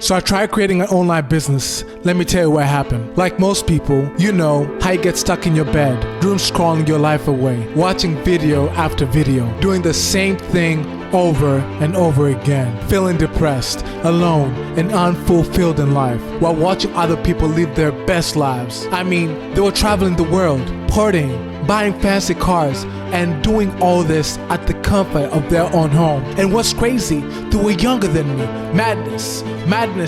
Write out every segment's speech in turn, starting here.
So I tried creating an online business. Let me tell you what happened. Like most people, you know how you get stuck in your bed, doom scrolling your life away, watching video after video, doing the same thing over and over again, feeling depressed, alone, and unfulfilled in life, while watching other people live their best lives. I mean, they were traveling the world, partying, buying fancy cars, and doing all this at the comfort of their own home. And what's crazy, they were younger than me. Madness,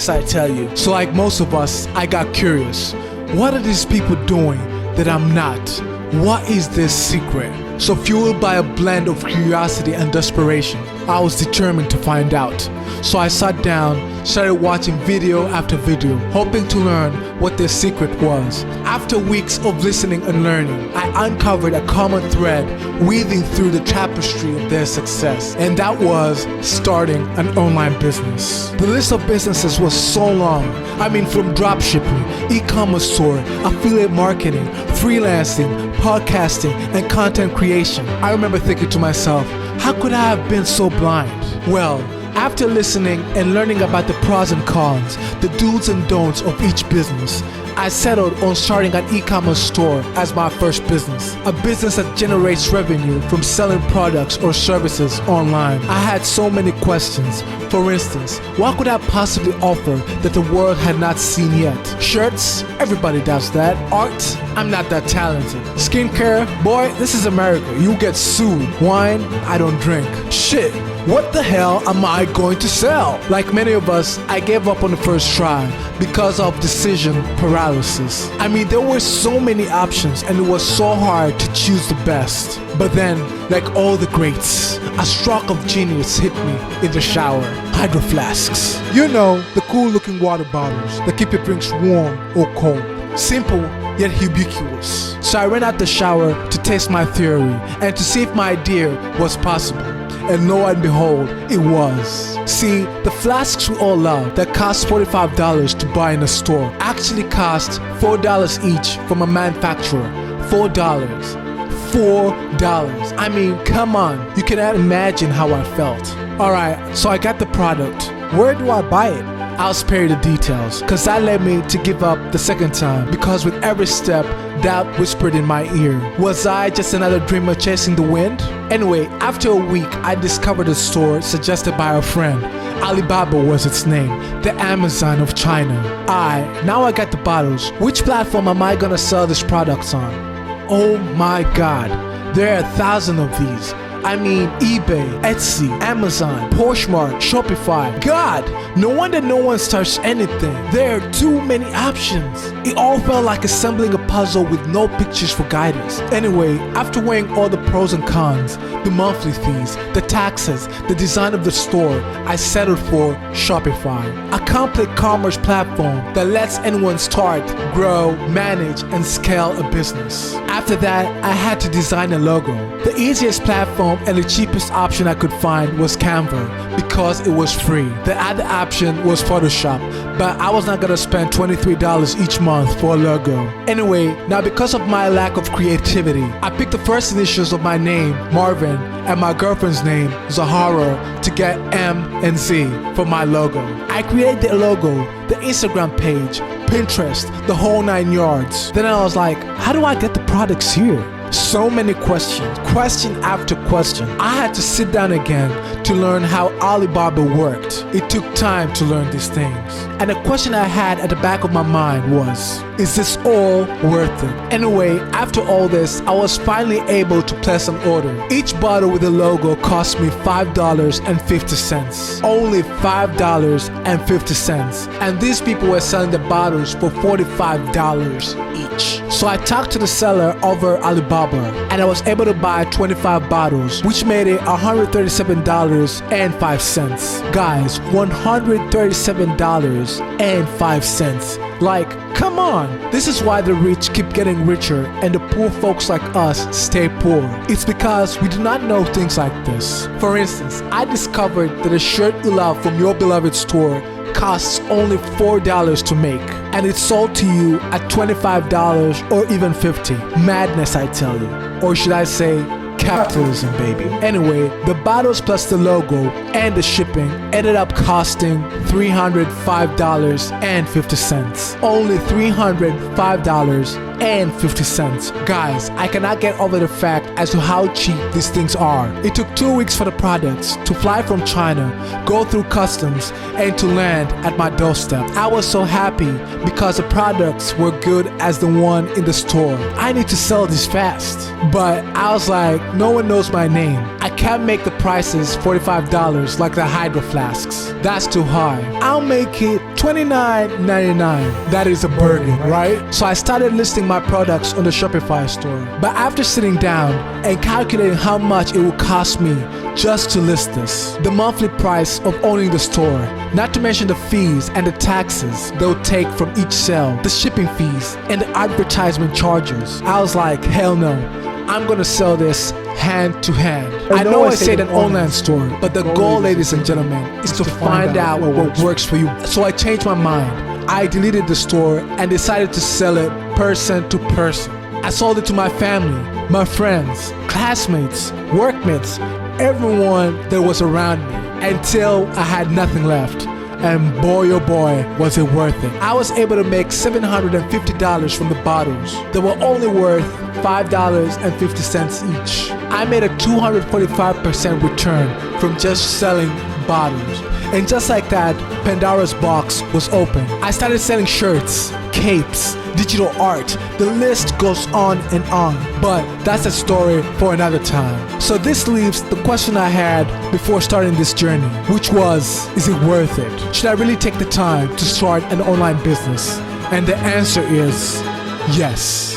I tell you. So like most of us, I got curious. What are these people doing that I'm not? What is this secret? So fueled by a blend of curiosity and desperation, I was determined to find out. So I sat down, started watching video after video, hoping to learn what their secret was. After weeks of listening and learning, I uncovered a common thread weaving through the tapestry of their success, and that was starting an online business. The list of businesses was so long. I mean, from dropshipping, e-commerce store, affiliate marketing, freelancing, podcasting, and content creation. I remember thinking to myself, how could I have been so blind? Well, after listening and learning about the pros and cons, the do's and don'ts of each business, I settled on starting an e-commerce store as my first business. A business that generates revenue from selling products or services online. I had so many questions. For instance, what could I possibly offer that the world had not seen yet? Shirts? Everybody does that. Art? I'm not that talented. Skincare? Boy, this is America. You get sued. Wine? I don't drink. Shit. What the hell am I going to sell? Like many of us, I gave up on the first try because of decision paralysis. I mean, there were so many options and it was so hard to choose the best. But then, like all the greats, a stroke of genius hit me in the shower. Hydro flasks. You know, the cool looking water bottles that keep your drinks warm or cold. Simple yet ubiquitous. So I ran out the shower to test my theory and to see if my idea was possible. And lo and behold, it was. See, the flasks we all love that cost $45 to buy in a store actually cost $4 each from a manufacturer. $4. I mean, come on, you cannot imagine how I felt. Alright, so I got the product. Where do I buy it? I'll spare you the details, cause that led me to give up the second time, because with every step, doubt whispered in my ear. Was I just another dreamer chasing the wind? Anyway, after a week, I discovered a store suggested by a friend. Alibaba was its name, the Amazon of China. Now I got the bottles. Which platform am I gonna sell these products on? Oh my god, there are 1,000 of these. I mean, eBay, Etsy, Amazon, Poshmark, Shopify. God, no wonder no one starts anything. There are too many options. It all felt like assembling a puzzle with no pictures for guidance. Anyway, after weighing all the pros and cons, the monthly fees, the taxes, the design of the store, I settled for Shopify, a complete commerce platform that lets anyone start, grow, manage, and scale a business. After that, I had to design a logo. The easiest platform and the cheapest option I could find was Canva because it was free. The other option was Photoshop, but I was not gonna spend $23 each month for a logo. Anyway, now because of my lack of creativity, I picked the first initials of my name, Marvin, and my girlfriend's name, Zahara, to get M and Z for my logo. I created the logo, the Instagram page, Pinterest, the whole 9 yards. Then I was like, how do I get the products here? So many questions, question after question. I had to sit down again to learn how Alibaba worked. It took time to learn these things. And the question I had at the back of my mind was, is this all worth it? Anyway, after all this, I was finally able to place an order. Each bottle with the logo cost me $5.50. Only $5.50. And these people were selling the bottles for $45 each. So I talked to the seller over Alibaba and I was able to buy 25 bottles, which made it $137.05. Guys, $137.05. Like, come on. This is why the rich keep getting richer and the poor folks like us stay poor. It's because we do not know things like this. For instance, I discovered that a shirt you love from your beloved store costs only $4 to make, and it's sold to you at $25 or even $50. Madness, I tell you. Or should I say, Capitalism, baby. Anyway, the bottles plus the logo and the shipping ended up costing $305.50. Only $305.50. Guys, I cannot get over the fact as to how cheap these things are. It took 2 weeks for the products to fly from China, go through customs, and to land at my doorstep. I was so happy because the products were good as the one in the store. I need to sell this fast. But I was like, no one knows my name. I can't make the prices $45 like the hydro flasks. That's too high. I'll make it $29.99. That is a bargain, right? So I started listing my products on the Shopify store. But after sitting down and calculating how much it would cost me just to list this, the monthly price of owning the store, not to mention the fees and the taxes they'll take from each sale, the shipping fees and the advertisement charges, I was like, hell no. I'm gonna sell this hand to hand. I know I said an online store, but the goal, ladies and gentlemen, is to find out what works for you. So I changed my mind. I deleted the store and decided to sell it person to person. I sold it to my family, my friends, classmates, workmates, everyone that was around me until I had nothing left. And boy oh boy was it worth it. I was able to make $750 from the bottles that were only worth $5.50 each. I made a 245% return from just selling bottles. And just like that, Pandora's box was open. I started selling shirts, capes, digital art. The list goes on and on. But that's a story for another time. So this leaves the question I had before starting this journey, which was, is it worth it? Should I really take the time to start an online business? And the answer is yes.